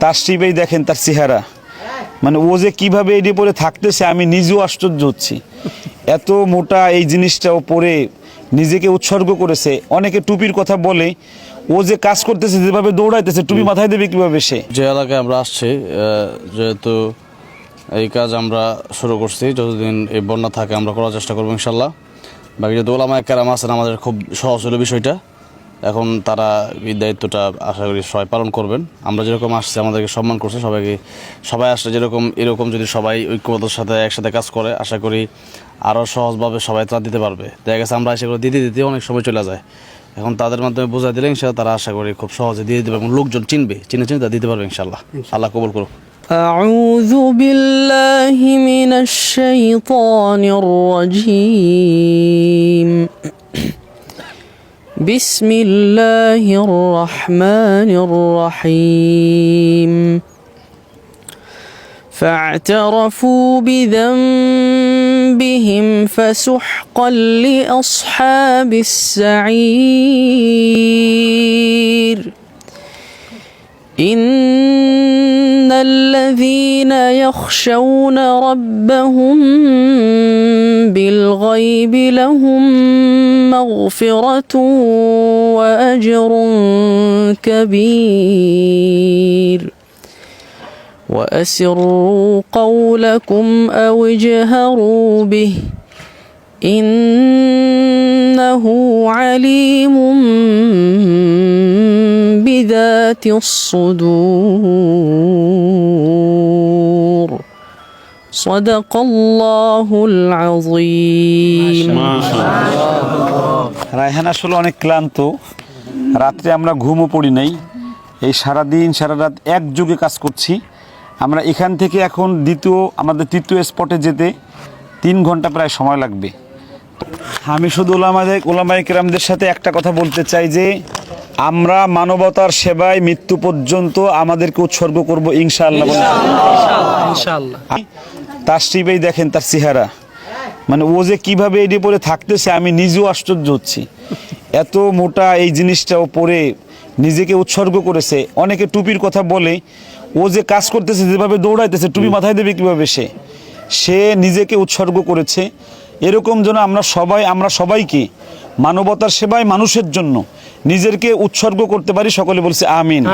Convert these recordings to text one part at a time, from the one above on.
তাশরিফেই দেখেন তার চেহারা, মানে ও যে কীভাবে এটি পরে থাকতেছে আমি নিজেও আশ্চর্য হচ্ছি। এত মোটা এই জিনিসটা ও পরে নিজেকে উৎসর্গ করেছে। অনেকে টুপির কথা বলে, ও যে কাজ করতেছে, যেভাবে দৌড়াইতেছে, টুপি মাথায় দেবে কীভাবে সে? যে এলাকায় আমরা আসছি, যেহেতু এই কাজ আমরা শুরু করছি, যতদিন এই বন্যা থাকে আমরা করার চেষ্টা করবো ইনশাল্লাহ। বাকি যেহেতু ওলামায়ে কেরাম আছেন, আমাদের খুব সহজ হলো বিষয়টা। এখন তারা এই দায়িত্বটা আশা করি সবাই পালন করবেন। আমরা যেরকম আসছি, আমাদেরকে সম্মান করছে সবাই আসলে যেরকম এরকম যদি সবাই ঐক্যবদ্ধের সাথে একসাথে কাজ করে, আশা করি আরও সহজভাবে সবাই ত্রাণ দিতে পারবে। দেখা গেছে আমরা এসে করে দিতে অনেক সময় চলে যায়। এখন তাদের মাধ্যমে বোঝাই দিলে ইনশাল্লাহ তারা আশা করি খুব সহজে দিয়ে দিতে পারবে এবং লোকজন চিনে তা দিতে পারবে ইনশাল্লাহ। আল্লাহ কবুল করুক। أعوذ بالله من الشيطان الرجيم. بسم الله الرحمن الرحيم. فاعترفوا بذنبهم فسحقا لأصحاب السعير. إن الذين يخشون ربهم بالغيب لهم مغفرة وأجر كبير. وأسروا قولكم أو اجهروا به إنه عليم بذات الصدور. صدق الله العظيم. রায়হান আসলে অনেক ক্লান্ত, রাত্রে আমরা ঘুমও পড়ি নাই। এই সারাদিন সারা রাত একযোগে কাজ করছি আমরা। এখান থেকে এখন আমাদের তৃতীয় স্পটে যেতে 3 ঘন্টা প্রায় সময় লাগবে। আমি শুধু ওলামায়ে কেরামদের সাথে একটা কথা বলতে চাই যে আমরা মানবতার সেবায় মৃত্যু পর্যন্ত আমাদেরকে উৎসর্গ করব ইনশাআল্লাহ। তাশরিফেই দেখেন তার চেহারা, মানে ও যে কীভাবে এটি পরে থাকতেছে আমি নিজেও আশ্চর্য হচ্ছি। এত মোটা এই জিনিসটা ও পরে নিজেকে উৎসর্গ করেছে। অনেকে টুপির কথা বলে, ও যে কাজ করতেছে, যেভাবে দৌড়াইতেছে, টুপি মাথায় দেবে কীভাবে সে নিজেকে উৎসর্গ করেছে। এরকম যেন আমরা সবাইকে মানবতার সেবায় মানুষের জন্য নিজেকে উৎসর্গ করতে পারি। সকলে বলছে আমিন।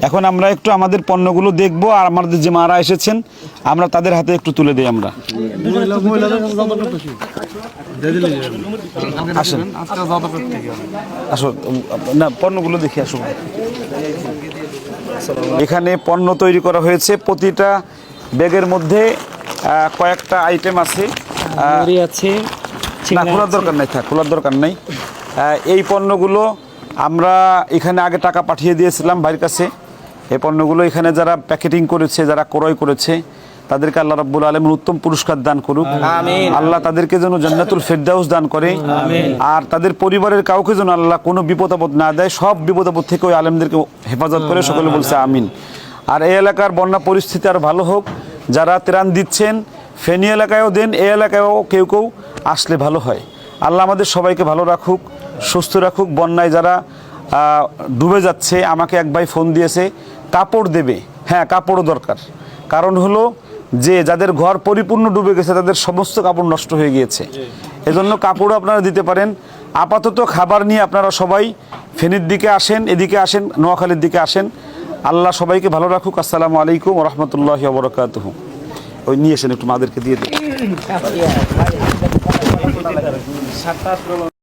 এখন আমরা একটু আমাদের পণ্যগুলো দেখবো, আর আমাদের যে মারা এসেছেন আমরা তাদের হাতে একটু তুলে দিই। আমরা আসো না, পণ্যগুলো দেখি আসো। এখানে পণ্য তৈরি করা হয়েছে, প্রতিটা ব্যাগের মধ্যে কয়েকটা আইটেম আছে। না, খোলার দরকার নাই। এই পণ্যগুলো আমরা এখানে আগে টাকা পাঠিয়ে দিয়েছিলাম ভাইয়ের কাছে। এই পণ্যগুলো এখানে যারা প্যাকেটিং করেছে, যারা ক্রয় করেছে, তাদেরকে আল্লাহ রাব্বুল আলামিন উত্তম পুরস্কার দান করুক। আল্লাহ তাদেরকে যেন জান্নাতুল ফেরদাউস দান করে, আর তাদের পরিবারের কাউকে যেন আল্লাহ কোনো বিপদ আপদ না দেয়। সব বিপদ আপদ থেকে ওই আলেমদেরকে হেফাজত করে। সকলে বলছে আমিন। আর এই এলাকার বন্যা পরিস্থিতি আর ভালো হোক। যারা ত্রাণ দিচ্ছেন ফেনী এলাকায়ও দেন, এই এলাকায়ও কেউ আসলে ভালো হয়। আল্লাহ আমাদের সবাইকে ভালো রাখুক, সুস্থ রাখুক। বন্যায় যারা ডুবে যাচ্ছে, আমাকে এক ভাই ফোন দিয়েছে কাপড় দেবে। হ্যাঁ, কাপড়ও দরকার। কারণ হলো যে যাদের ঘর পরিপূর্ণ ডুবে গেছে, তাদের সমস্ত কাপড় নষ্ট হয়ে গিয়েছে। এজন্য কাপড়ও আপনারা দিতে পারেন। আপাতত খাবার নিয়ে আপনারা সবাই ফেনীর দিকে আসেন, এদিকে আসেন, নোয়াখালীর দিকে আসেন। আল্লাহ সবাইকে ভালো রাখুক। আসসালামু আলাইকুম ওয়া রাহমাতুল্লাহি ওয়া বারাকাতুহু। ওই নিয়ে এসেন, একটু মাদেরকে দিয়ে দিন।